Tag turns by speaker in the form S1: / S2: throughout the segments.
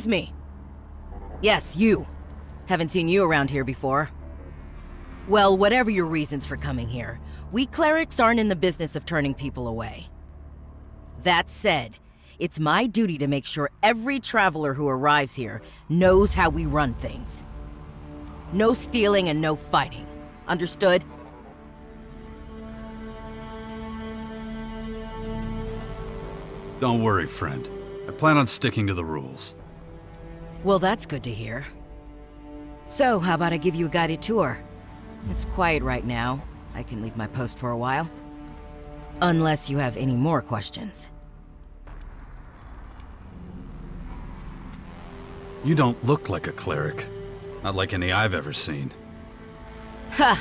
S1: Excuse me. Yes, you. Haven't seen you around here before. Well, whatever your reasons for coming here, we clerics aren't in the business of turning people away. That said, it's my duty to make sure every traveler who arrives here knows how we run things. No stealing and no fighting. Understood?
S2: Don't worry, friend. I plan on sticking to the rules.
S1: Well, that's good to hear. So, how about I give you a guided tour? It's quiet right now. I can leave my post for a while. Unless you have any more questions.
S2: You don't look like a cleric. Not like any I've ever seen.
S1: Ha!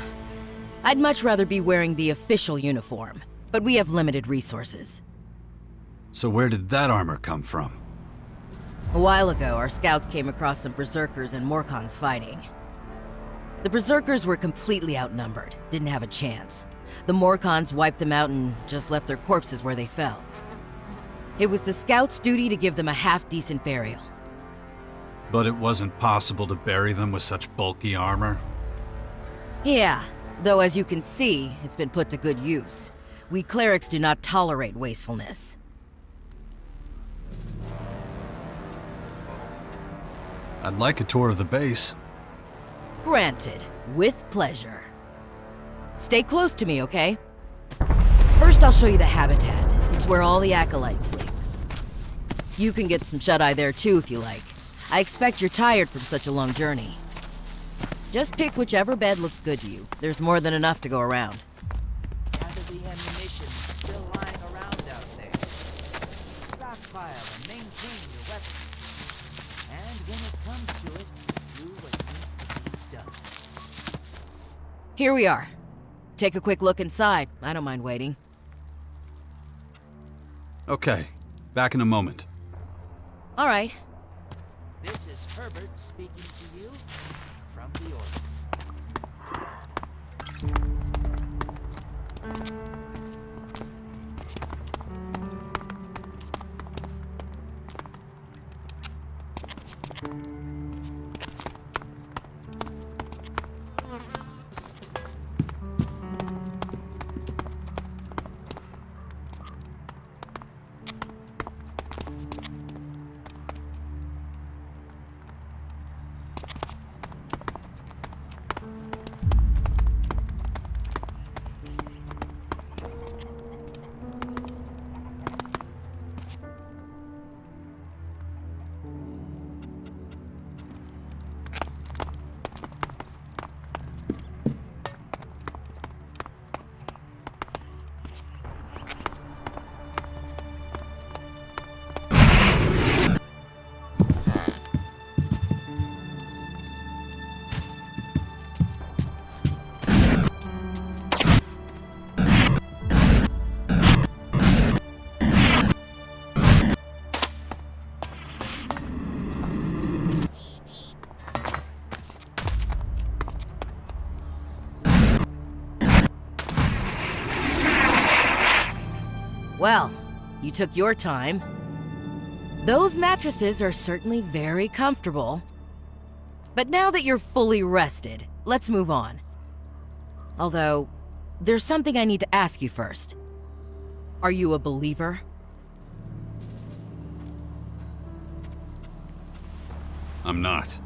S1: I'd much rather be wearing the official uniform, but we have limited resources.
S2: So where did that armor come from?
S1: A while ago, our scouts came across some berserkers and Morkons fighting. The berserkers were completely outnumbered, didn't have a chance. The Morkons wiped them out and just left their corpses where they fell. It was the scouts' duty to give them a half-decent burial.
S2: But it wasn't possible to bury them with such bulky armor?
S1: Yeah, though as you can see, it's been put to good use. We clerics do not tolerate wastefulness.
S2: I'd like a tour of the base.
S1: Granted, with pleasure. Stay close to me, okay? First, I'll show you the habitat. It's where all the acolytes sleep. You can get some shut-eye there too if you like. I expect you're tired from such a long journey. Just pick whichever bed looks good to you. There's more than enough to go around.
S3: Gather the ammunition still lying around out there. Stockpile and maintain your weapons. And when it comes to it, do what needs to be done.
S1: Here we are. Take a quick look inside. I don't mind waiting.
S2: Okay, back in a moment.
S1: All right.
S3: This is Herbert speaking to you from the Order.
S1: Well, you took your time. Those mattresses are certainly very comfortable. But now that you're fully rested, let's move on. Although, there's something I need to ask you first. Are you a believer?
S2: I'm not.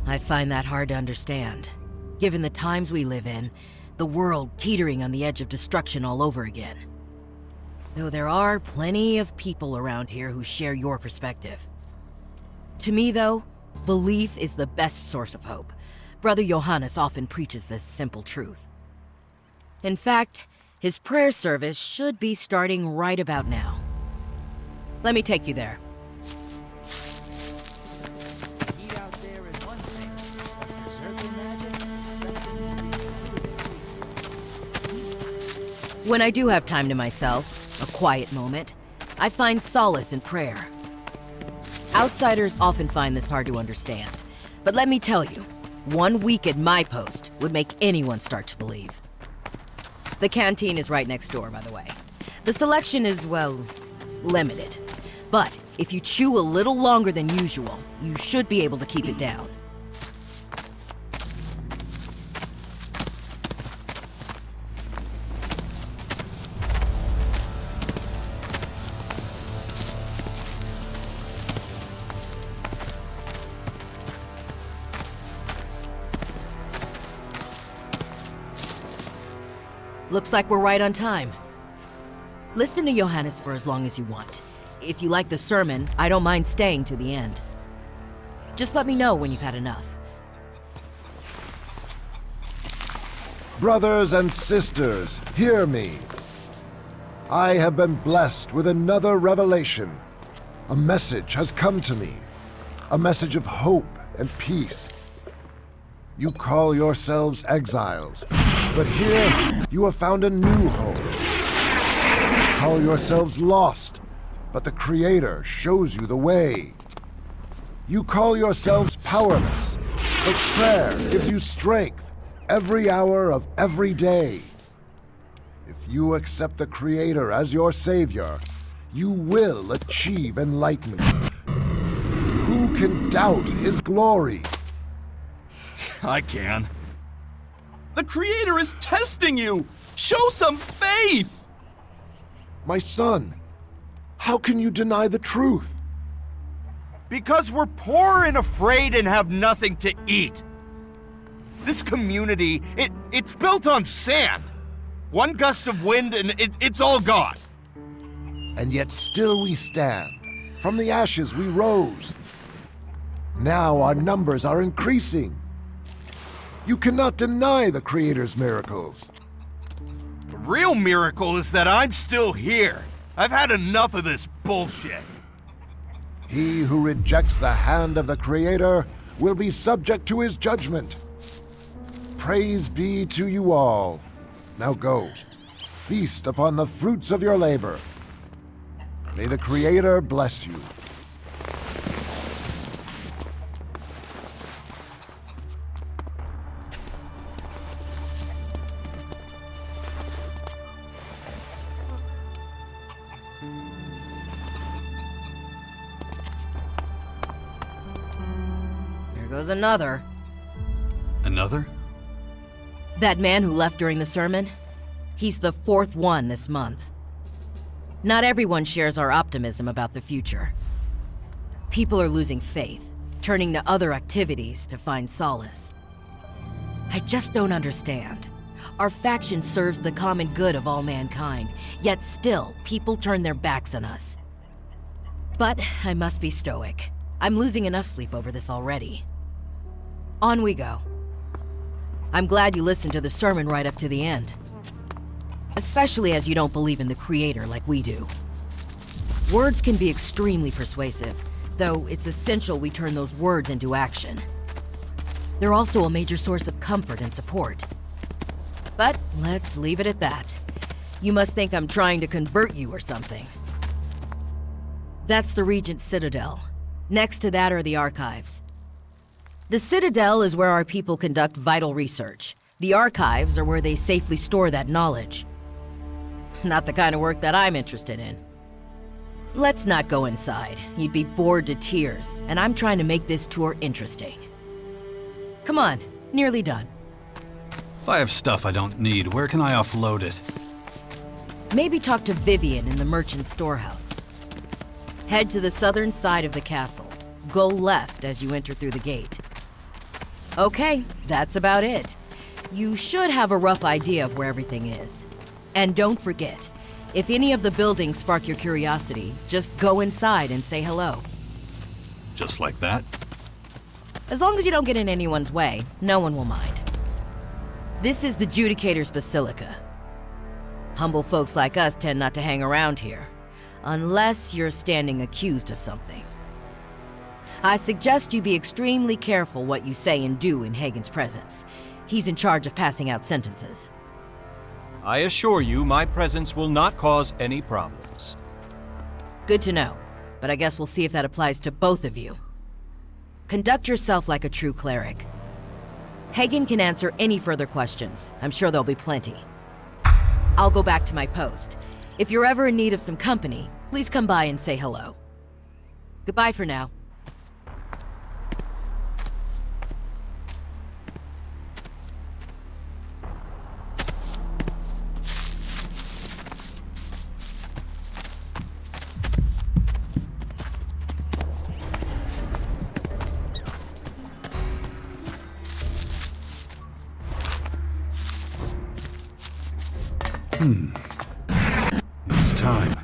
S1: I find that hard to understand. Given the times we live in, the world teetering on the edge of destruction all over again. Though there are plenty of people around here who share your perspective. To me, though, belief is the best source of hope. Brother Johannes often preaches this simple truth. In fact, his prayer service should be starting right about now. Let me take you there.
S3: Heat out there is one thing, but berserker magic is something to be truly.
S1: When I do have time to myself, a quiet moment, I find solace in prayer. Outsiders often find this hard to understand, but let me tell you, 1 week at my post would make anyone start to believe. The canteen is right next door, by the way. The selection is, well, limited. But If you chew a little longer than usual, you should be able to keep it down. Looks like we're right on time. Listen to Johannes for as long as you want. If you like the sermon, I don't mind staying to the end. Just let me know when you've had enough.
S4: Brothers and sisters, hear me. I have been blessed with another revelation. A message has come to me. A message of hope and peace. You call yourselves exiles, but here you have found a new home. You call yourselves lost, but the Creator shows you the way. You call yourselves powerless, but prayer gives you strength every hour of every day. If you accept the Creator as your Savior, you will achieve enlightenment. Who can doubt His glory?
S5: I can. The Creator is testing you! Show some faith!
S4: My son, how can you deny the truth?
S6: Because we're poor and afraid and have nothing to eat. This community, it's built on sand. One gust of wind and it's all gone.
S4: And yet still we stand. From the ashes we rose. Now our numbers are increasing. You cannot deny the Creator's miracles.
S6: The real miracle is that I'm still here. I've had enough of this bullshit.
S4: He who rejects the hand of the Creator will be subject to His judgment. Praise be to you all. Now go, feast upon the fruits of your labor. May the Creator bless you.
S1: There goes another.
S2: Another?
S1: That man who left during the sermon? He's the fourth one this month. Not everyone shares our optimism about the future. People are losing faith, turning to other activities to find solace. I just don't understand. Our faction serves the common good of all mankind, yet still, people turn their backs on us. But I must be stoic. I'm losing enough sleep over this already. On we go. I'm glad you listened to the sermon right up to the end. Especially as you don't believe in the Creator like we do. Words can be extremely persuasive, though it's essential we turn those words into action. They're also a major source of comfort and support. But let's leave it at that. You must think I'm trying to convert you or something. That's the Regent's Citadel. Next to that are the archives. The Citadel is where our people conduct vital research. The archives are where they safely store that knowledge. Not the kind of work that I'm interested in. Let's not go inside. You'd be bored to tears, and I'm trying to make this tour interesting. Come on, nearly done.
S2: If I have stuff I don't need, where can I offload it?
S1: Maybe talk to Vivian in the merchant storehouse. Head to the southern side of the castle. Go left as you enter through the gate. Okay, that's about it. You should have a rough idea of where everything is. And don't forget, if any of the buildings spark your curiosity, just go inside and say hello.
S2: Just like that?
S1: As long as you don't get in anyone's way, no one will mind. This is the Judicator's Basilica. Humble folks like us tend not to hang around here, unless you're standing accused of something. I suggest you be extremely careful what you say and do in Hagen's presence. He's in charge of passing out sentences.
S7: I assure you my presence will not cause any problems.
S1: Good to know, but I guess we'll see if that applies to both of you. Conduct yourself like a true cleric. Hagen can answer any further questions. I'm sure there'll be plenty. I'll go back to my post. If you're ever in need of some company, please come by and say hello. Goodbye for now.
S2: It's time.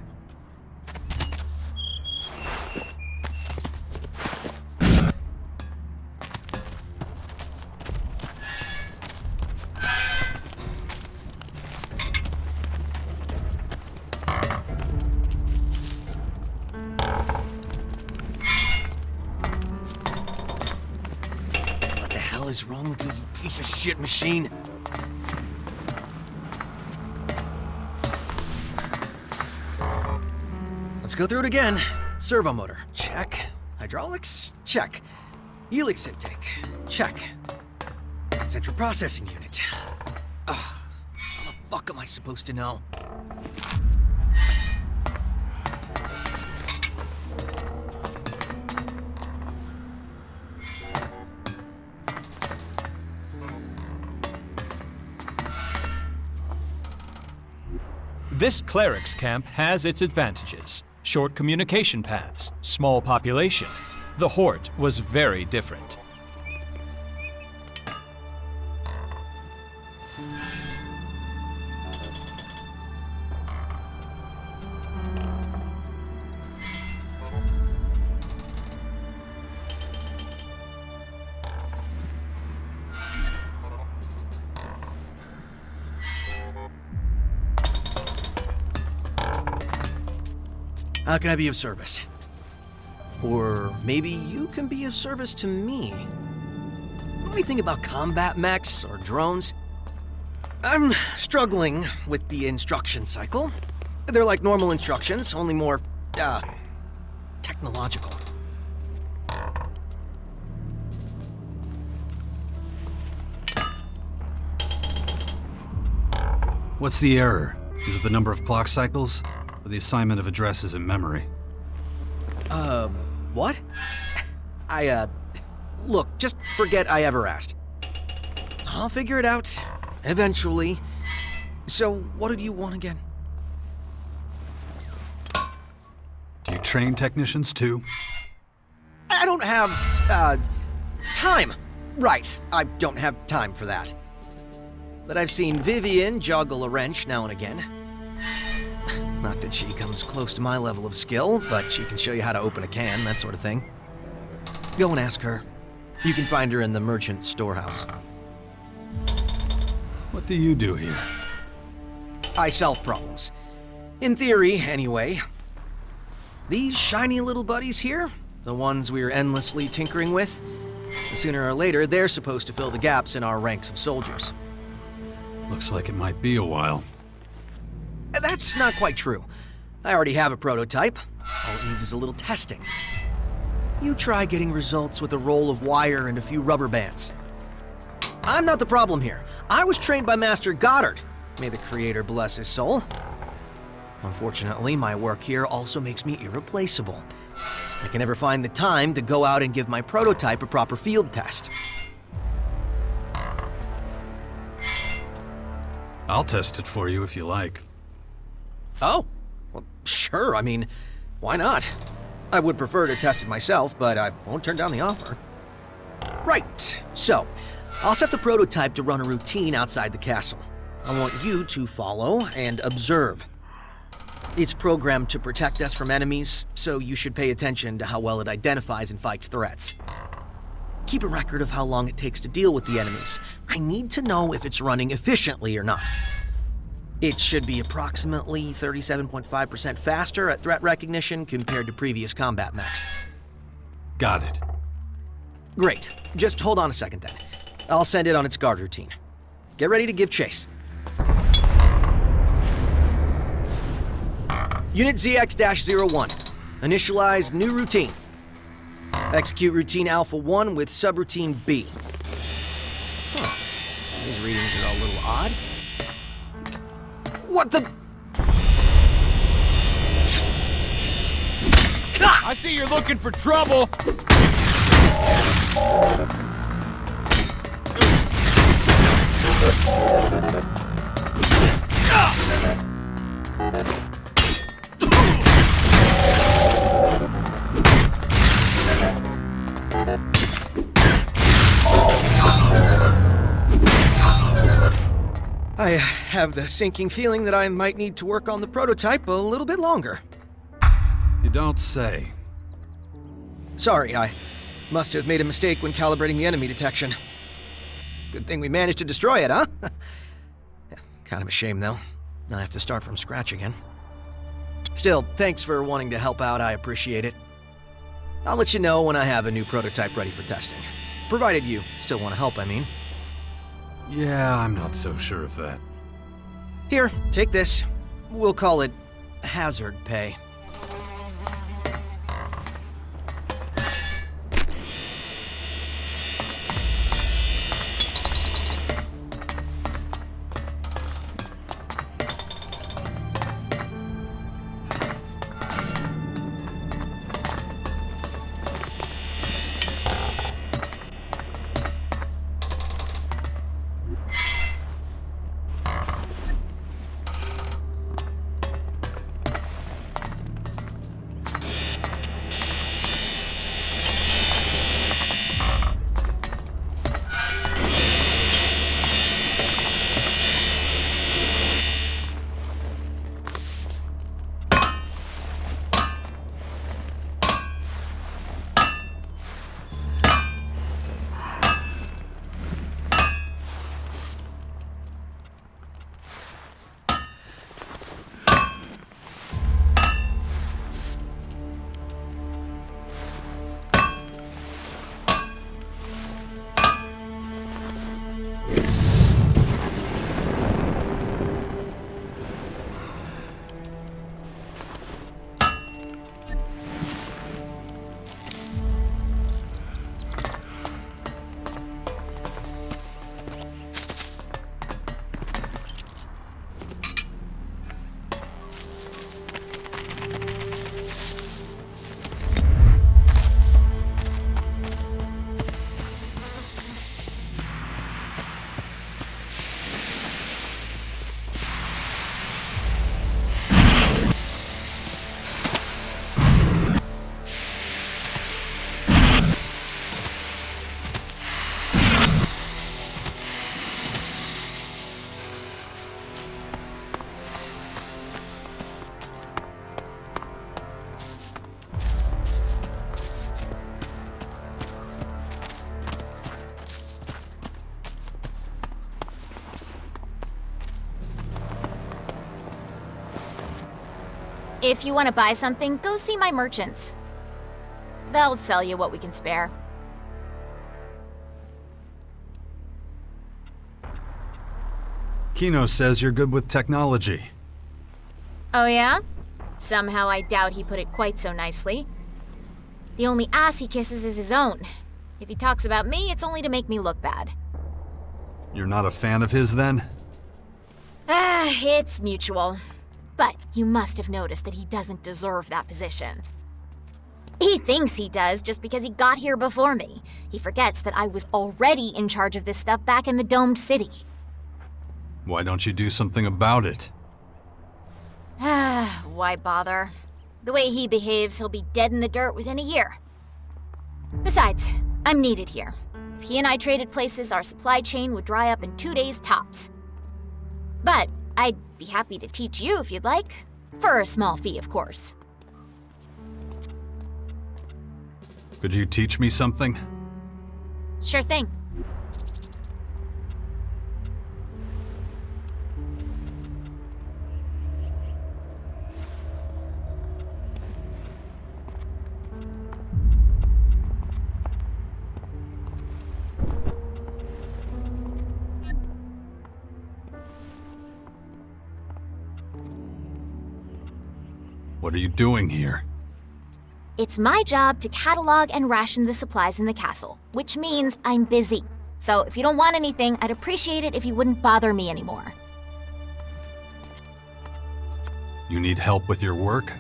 S8: What the hell is wrong with you piece of shit machine? Let's go through it again. Servo motor, check. Hydraulics, check. Elex intake, check. Central processing unit. Ugh, how the fuck am I supposed to know?
S7: This cleric's camp has its advantages. Short communication paths, small population. The Hort was very different.
S8: How can I be of service? Or maybe you can be of service to me. Know anything about combat mechs or drones? I'm struggling with the instruction cycle. They're like normal instructions, only more, technological.
S2: What's the error? Is it the number of clock cycles? Or the assignment of addresses in memory?
S8: What? Look, just forget I ever asked. I'll figure it out, eventually. So, what did you want again?
S2: Do you train technicians too?
S8: I don't have, time. Right, I don't have time for that. But I've seen Vivian juggle a wrench now and again. Not that she comes close to my level of skill, but she can show you how to open a can, that sort of thing. Go and ask her. You can find her in the merchant storehouse.
S2: What do you do here?
S8: I solve problems. In theory, anyway. These shiny little buddies here, the ones we're endlessly tinkering with, sooner or later, they're supposed to fill the gaps in our ranks of soldiers.
S2: Looks like it might be a while.
S8: That's not quite true. I already have a prototype. All it needs is a little testing. You try getting results with a roll of wire and a few rubber bands. I'm not the problem here. I was trained by Master Goddard. May the Creator bless his soul. Unfortunately, my work here also makes me irreplaceable. I can never find the time to go out and give my prototype a proper field test.
S2: I'll test it for you if you like.
S8: Oh, well, sure. I mean, why not? I would prefer to test it myself, but I won't turn down the offer. Right, so I'll set the prototype to run a routine outside the castle. I want you to follow and observe. It's programmed to protect us from enemies, so you should pay attention to how well it identifies and fights threats. Keep a record of how long it takes to deal with the enemies. I need to know if it's running efficiently or not. It should be approximately 37.5% faster at threat recognition compared to previous combat mechs.
S2: Got it.
S8: Great. Just hold on a second then. I'll send it on its guard routine. Get ready to give chase. Unit ZX-01. Initialize new routine. Execute routine Alpha 1 with subroutine B. Huh. These readings are a little odd. What the?
S6: I see you're looking for trouble!
S8: I have the sinking feeling that I might need to work on the prototype a little bit longer.
S2: You don't say.
S8: Sorry, I must have made a mistake when calibrating the enemy detection. Good thing we managed to destroy it, huh? Kind of a shame, though. Now I have to start from scratch again. Still, thanks for wanting to help out, I appreciate it. I'll let you know when I have a new prototype ready for testing. Provided you still want to help, I mean.
S2: Yeah, I'm not so sure of that.
S8: Here, take this. We'll call it hazard pay.
S9: If you want to buy something, go see my merchants. They'll sell you what we can spare.
S2: Kino says you're good with technology.
S9: Oh yeah? Somehow I doubt he put it quite so nicely. The only ass he kisses is his own. If he talks about me, it's only to make me look bad.
S2: You're not a fan of his, then?
S9: It's mutual. But you must have noticed that he doesn't deserve that position. He thinks he does just because he got here before me. He forgets that I was already in charge of this stuff back in the domed city.
S2: Why don't you do something about it?
S9: Why bother? The way he behaves, he'll be dead in the dirt within a year. Besides, I'm needed here. If he and I traded places, our supply chain would dry up in 2 days tops. But I'd be happy to teach you if you'd like. For a small fee, of course.
S2: Could you teach me something?
S9: Sure thing.
S2: What are you doing here?
S9: It's my job to catalog and ration the supplies in the castle, which means I'm busy. So if you don't want anything, I'd appreciate it if you wouldn't bother me anymore.
S2: You need help with your work?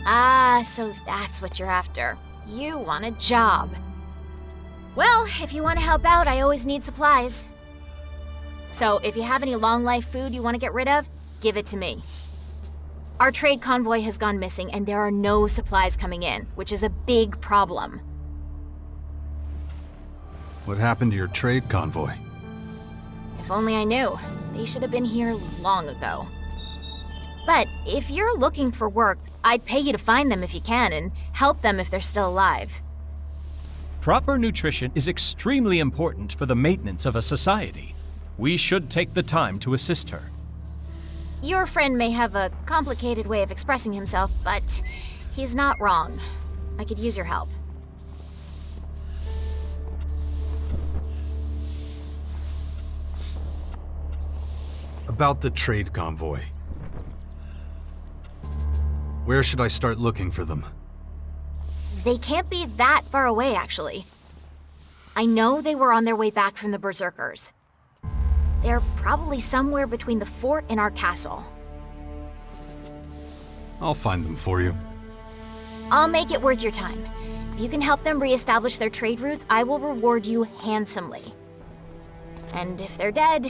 S9: Ah, so that's what you're after. You want a job. Well, if you want to help out, I always need supplies. So if you have any long life food you want to get rid of, give it to me. Our trade convoy has gone missing and there are no supplies coming in, which is a big problem.
S2: What happened to your trade convoy?
S9: If only I knew. They should have been here long ago. But if you're looking for work, I'd pay you to find them if you can and help them if they're still alive.
S7: Proper nutrition is extremely important for the maintenance of a society. We should take the time to assist her.
S9: Your friend may have a complicated way of expressing himself, but he's not wrong. I could use your help.
S2: About the trade convoy. Where should I start looking for them?
S9: They can't be that far away, actually. I know they were on their way back from the Berserkers. They're probably somewhere between the fort and our castle.
S2: I'll find them for you.
S9: I'll make it worth your time. If you can help them reestablish their trade routes, I will reward you handsomely. And if they're dead,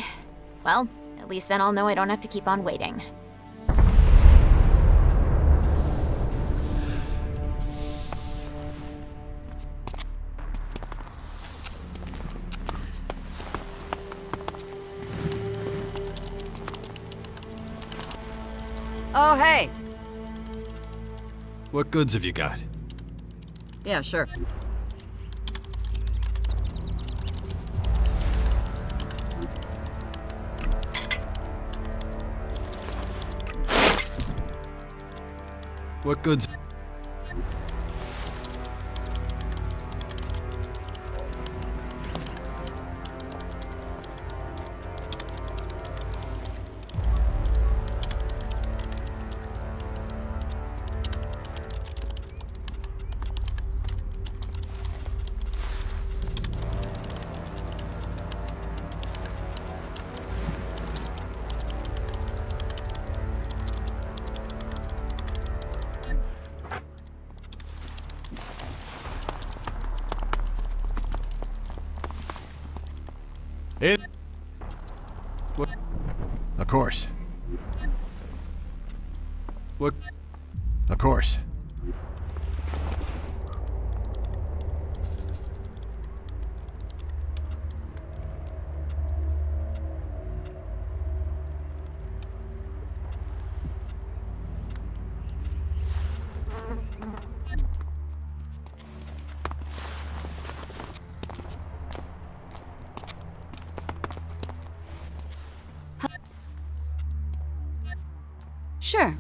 S9: well, at least then I'll know I don't have to keep on waiting.
S10: Oh, hey!
S2: What goods have you got?
S10: Yeah, sure.
S2: What goods?
S6: Of course.
S2: What?
S6: Of course.
S10: Sure.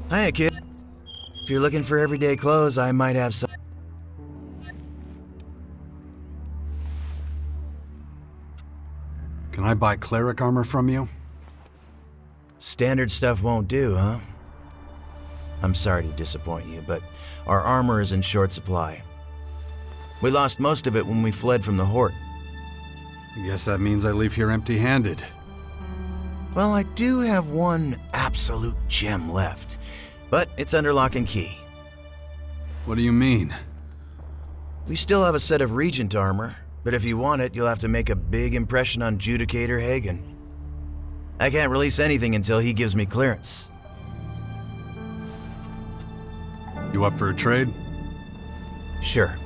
S11: Hiya, kid. If you're looking for everyday clothes, I might have some.
S2: Can I buy cleric armor from you?
S11: Standard stuff won't do, huh? I'm sorry to disappoint you, but our armor is in short supply. We lost most of it when we fled from the Horde.
S2: I guess that means I leave here empty-handed.
S11: Well, I do have one absolute gem left, but it's under lock and key.
S2: What do you mean?
S11: We still have a set of Regent armor, but if you want it, you'll have to make a big impression on Judicator Hagen. I can't release anything until he gives me clearance.
S2: You up for a trade?
S11: Sure.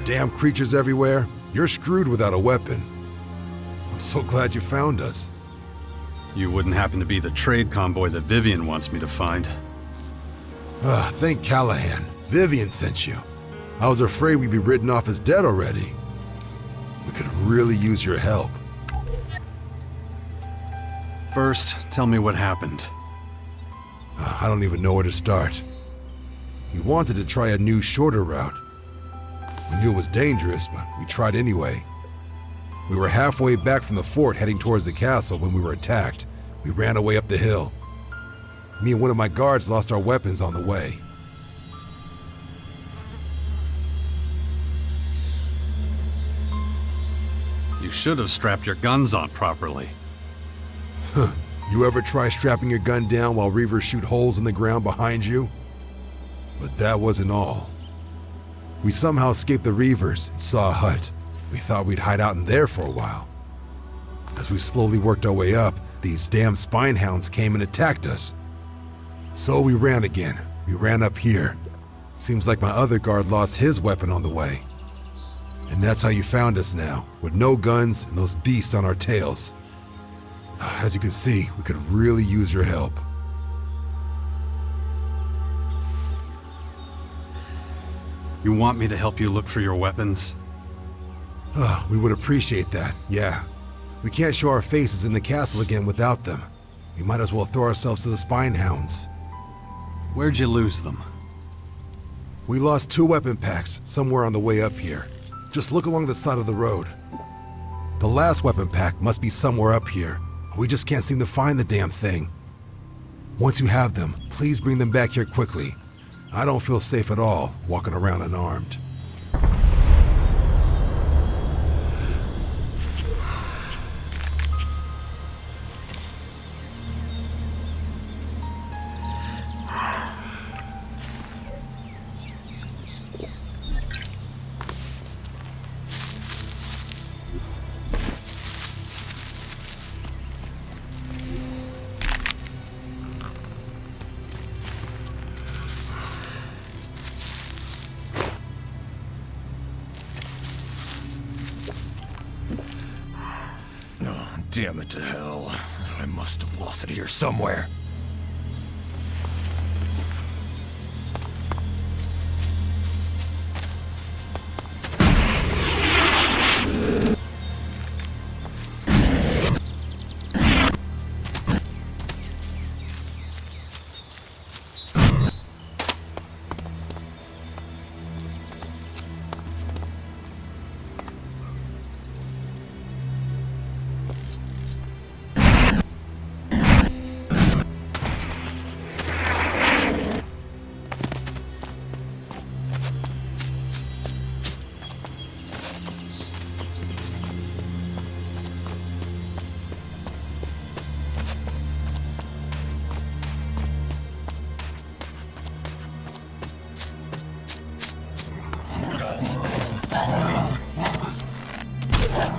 S12: Damn creatures everywhere. You're screwed without a weapon. I'm so glad you found us.
S2: You wouldn't happen to be the trade convoy that Vivian wants me to find.
S12: Thank Callahan. Vivian sent you. I was afraid we'd be written off as dead already. We could really use your help.
S2: First, tell me what happened.
S12: I don't even know where to start. We wanted to try a new, shorter route. We knew it was dangerous, but we tried anyway. We were halfway back from the fort heading towards the castle when we were attacked. We ran away up the hill. Me and one of my guards lost our weapons on the way.
S2: You should have strapped your guns on properly.
S12: Huh. You ever try strapping your gun down while reavers shoot holes in the ground behind you? But that wasn't all. We somehow escaped the reavers and saw a hut. We thought we'd hide out in there for a while. As we slowly worked our way up, these damn spine hounds came and attacked us. So we ran again. We ran up here. Seems like my other guard lost his weapon on the way. And that's how you found us now, with no guns and those beasts on our tails. As you can see, we could really use your help.
S2: You want me to help you look for your weapons?
S12: We would appreciate that, yeah. We can't show our faces in the castle again without them. We might as well throw ourselves to the spine hounds.
S2: Where'd you lose them?
S12: We lost 2 weapon packs somewhere on the way up here. Just look along the side of the road. The last weapon pack must be somewhere up here. We just can't seem to find the damn thing. Once you have them, please bring them back here quickly. I don't feel safe at all walking around unarmed.
S13: Damn it to hell. I must have lost it here somewhere.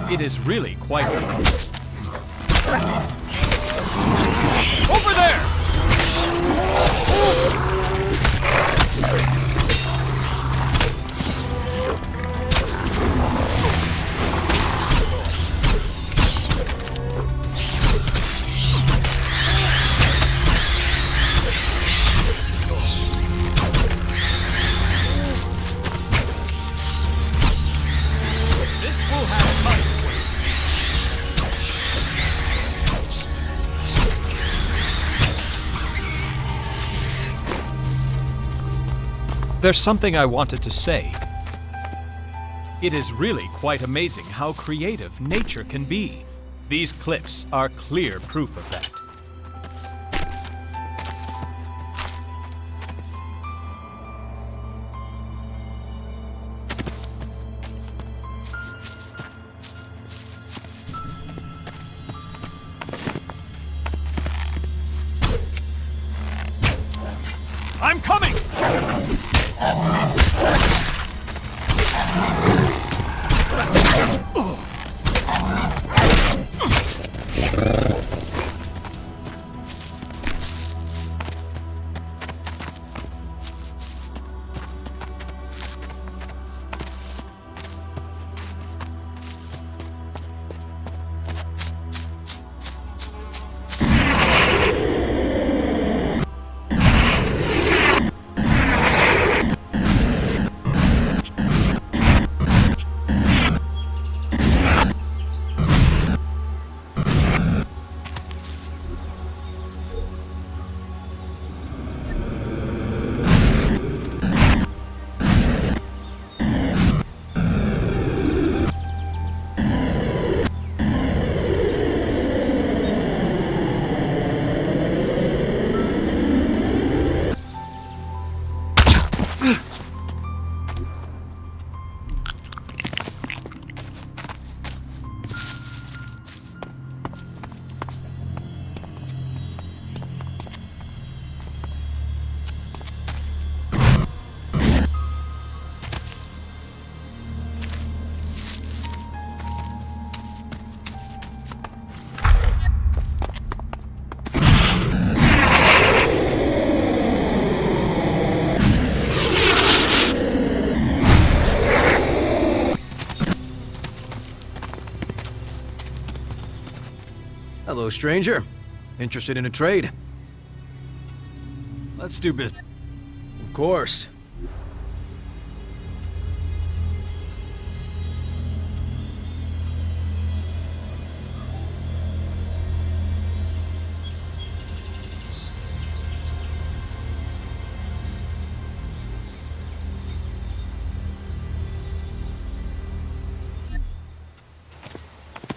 S7: It is really quite... there's something I wanted to say. It is really quite amazing how creative nature can be. These cliffs are clear proof of that. I'm coming!
S8: Hello, stranger. Interested in a trade?
S2: Let's do business.
S8: Of course.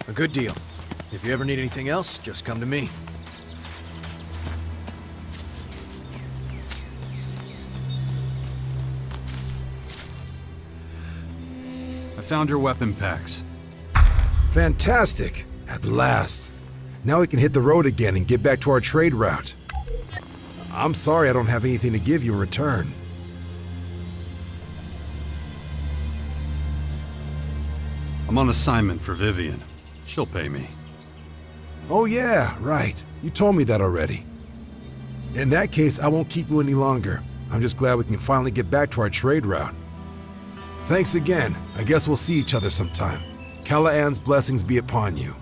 S8: A good deal. If you ever need anything else, just come to me.
S2: I found your weapon packs.
S12: Fantastic! At last. Now we can hit the road again and get back to our trade route. I'm sorry I don't have anything to give you in return.
S2: I'm on assignment for Vivian. She'll pay me.
S12: Oh yeah, right. You told me that already. In that case, I won't keep you any longer. I'm just glad we can finally get back to our trade route. Thanks again. I guess we'll see each other sometime. Callahan's blessings be upon you.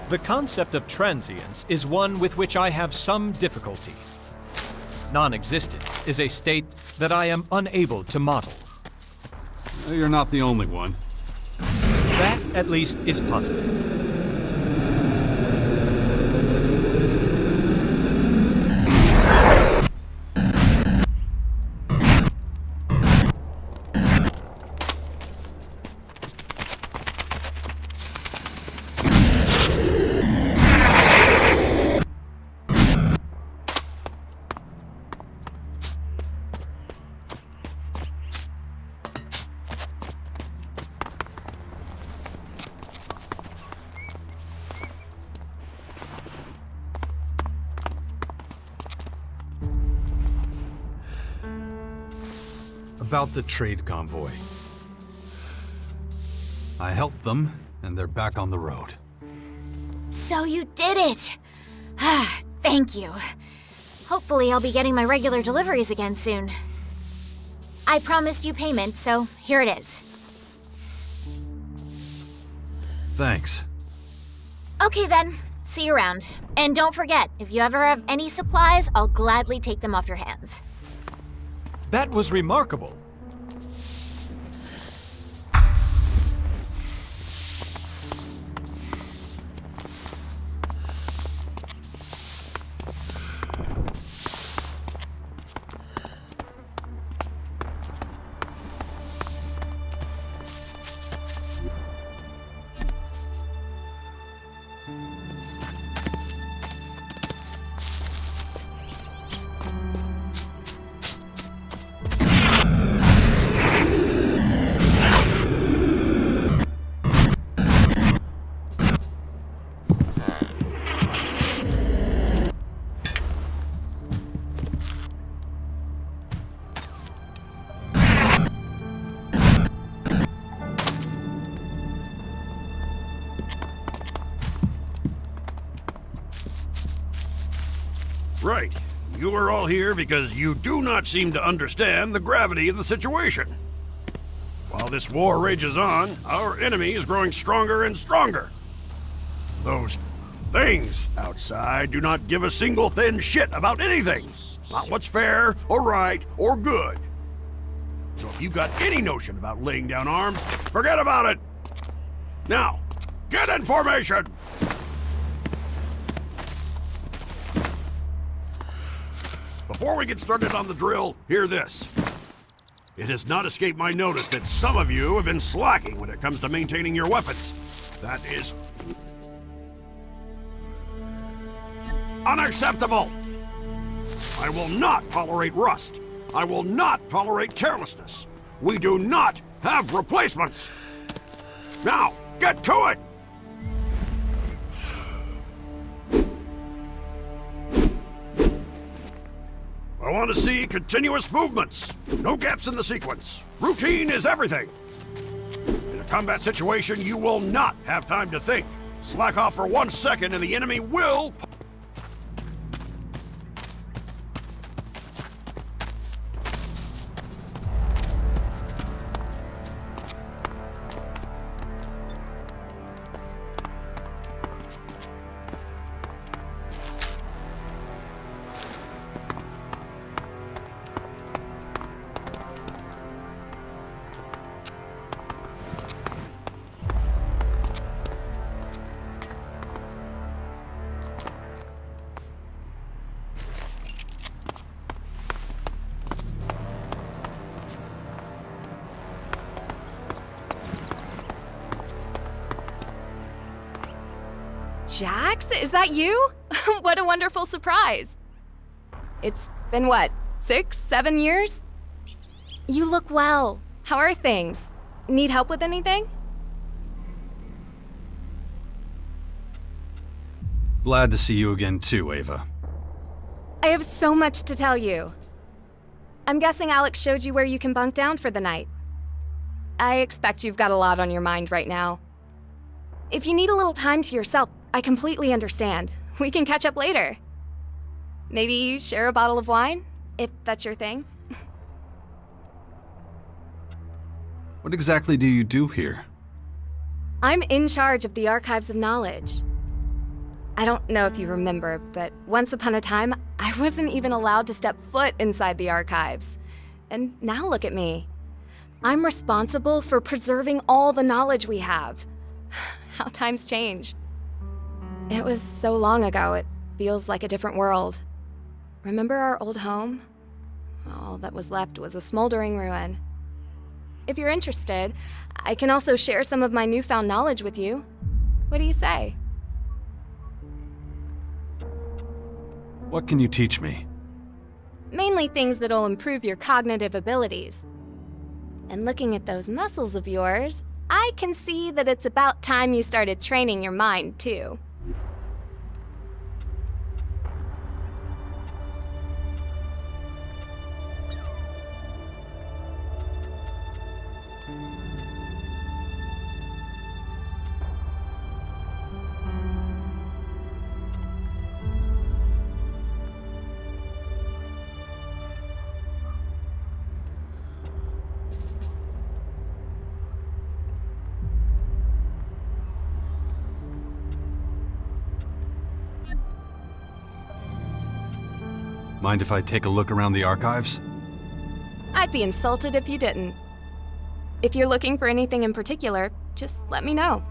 S7: The concept of transience is one with which I have some difficulty. Non-existence is a state that I am unable to model.
S2: You're not the only one.
S7: That, at least, is positive.
S2: About the trade convoy. I helped them, and they're back on the road.
S9: So you did it! Thank you. Hopefully I'll be getting my regular deliveries again soon. I promised you payment, so here it is.
S2: Thanks.
S9: Okay then, see you around. And don't forget, if you ever have any supplies, I'll gladly take them off your hands.
S7: That was remarkable.
S14: Right. You are all here because you do not seem to understand the gravity of the situation. While this war rages on, our enemy is growing stronger and stronger. Those things outside do not give a single thin shit about anything. Not what's fair, or right, or good. So if you've got any notion about laying down arms, forget about it! Now, get in formation! Before we get started on the drill, hear this. It has not escaped my notice that some of you have been slacking when it comes to maintaining your weapons. That is unacceptable! I will not tolerate rust. I will not tolerate carelessness. We do not have replacements. Now, get to it! I want to see continuous movements. No gaps in the sequence. Routine is everything. In a combat situation, you will not have time to think. Slack off for 1 second and the enemy will...
S15: Jax, is that you? What a wonderful surprise. It's been what, 6, 7 years? You look well. How are things? Need help with anything?
S2: Glad to see you again too, Ava.
S15: I have so much to tell you. I'm guessing Alex showed you where you can bunk down for the night. I expect you've got a lot on your mind right now. If you need a little time to yourself, I completely understand. We can catch up later. Maybe share a bottle of wine, if that's your thing.
S2: What exactly do you do here?
S15: I'm in charge of the Archives of Knowledge. I don't know if you remember, but once upon a time, I wasn't even allowed to step foot inside the archives. And now look at me. I'm responsible for preserving all the knowledge we have. How times change. It was so long ago, it feels like a different world. Remember our old home? All that was left was a smoldering ruin. If you're interested, I can also share some of my newfound knowledge with you. What do you say?
S2: What can you teach me?
S15: Mainly things that'll improve your cognitive abilities. And looking at those muscles of yours, I can see that it's about time you started training your mind, too.
S2: Mind if I take a look around the archives?
S15: I'd be insulted if you didn't. If you're looking for anything in particular, just let me know.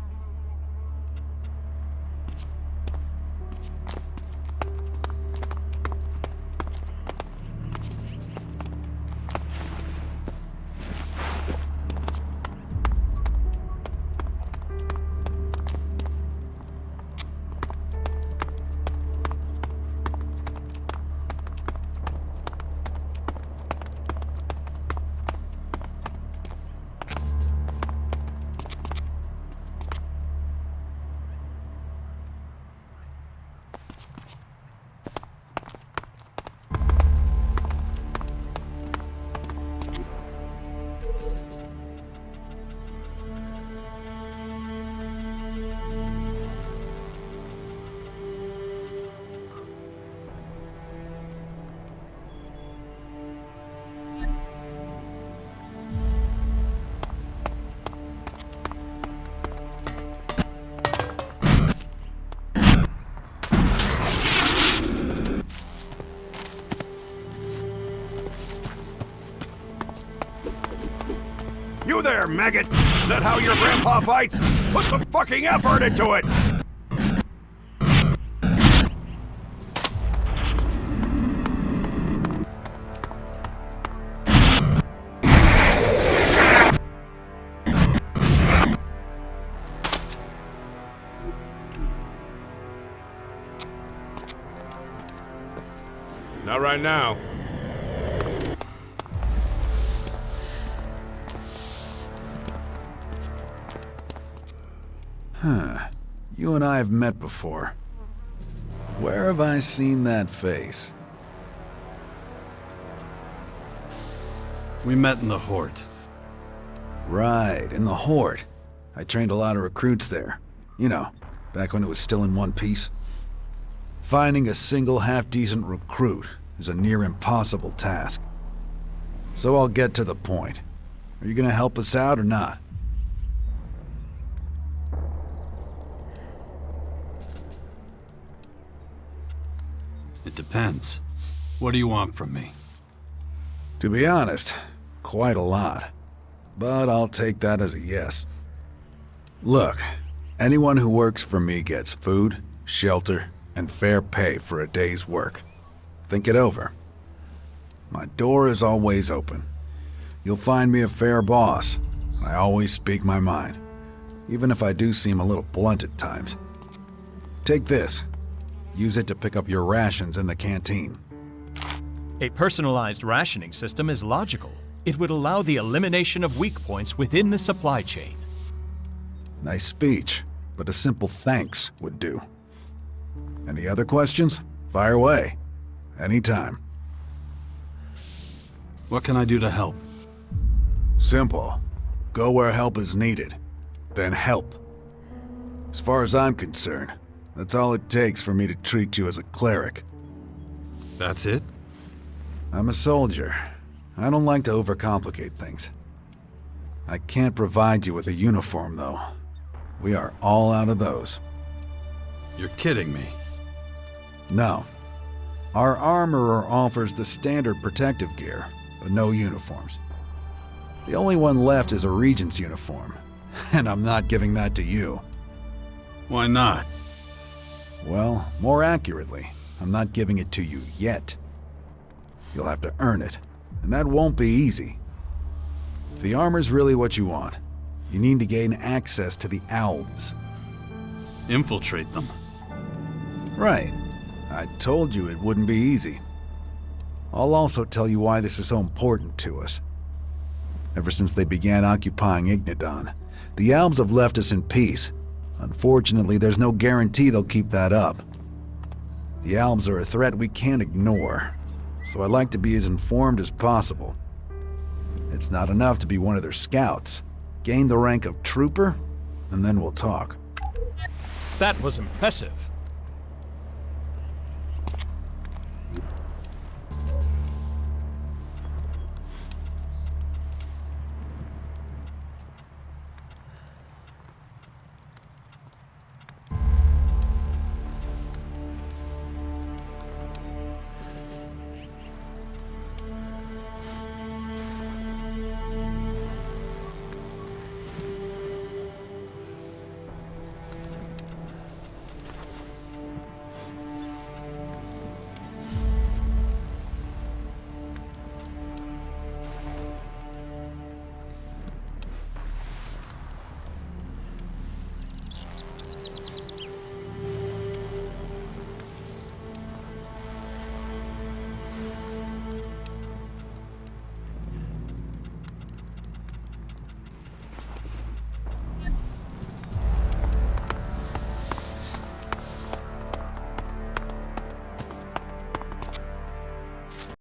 S14: You there, maggot! Is that how your grandpa fights? Put some fucking effort into it!
S12: Not right now.
S16: Huh. You and I have met before. Where have I seen that face?
S2: We met in the Hort.
S16: Right, in the Hort. I trained a lot of recruits there. You know, back when it was still in one piece. Finding a single half-decent recruit is a near impossible task. So I'll get to the point. Are you gonna help us out or not?
S2: It depends. What do you want from me?
S16: To be honest, quite a lot. But I'll take that as a yes. Look, anyone who works for me gets food, shelter, and fair pay for a day's work. Think it over. My door is always open. You'll find me a fair boss. I always speak my mind, even if I do seem a little blunt at times. Take this. Use it to pick up your rations in the canteen.
S7: A personalized rationing system is logical. It would allow the elimination of weak points within the supply chain.
S16: Nice speech, but a simple thanks would do. Any other questions? Fire away. Anytime.
S2: What can I do to help?
S16: Simple. Go where help is needed. Then help. As far as I'm concerned, that's all it takes for me to treat you as a cleric.
S2: That's it?
S16: I'm a soldier. I don't like to overcomplicate things. I can't provide you with a uniform, though. We are all out of those.
S2: You're kidding me.
S16: No. Our armorer offers the standard protective gear, but no uniforms. The only one left is a regent's uniform, and I'm not giving that to you.
S2: Why not?
S16: Well, more accurately, I'm not giving it to you yet. You'll have to earn it, and that won't be easy. If the armor's really what you want, you need to gain access to the Alps.
S2: Infiltrate them.
S16: Right. I told you it wouldn't be easy. I'll also tell you why this is so important to us. Ever since they began occupying Ignidon, the Alps have left us in peace. Unfortunately, there's no guarantee they'll keep that up. The Alps are a threat we can't ignore, so I'd like to be as informed as possible. It's not enough to be one of their scouts. Gain the rank of trooper, and then we'll talk.
S7: That was impressive.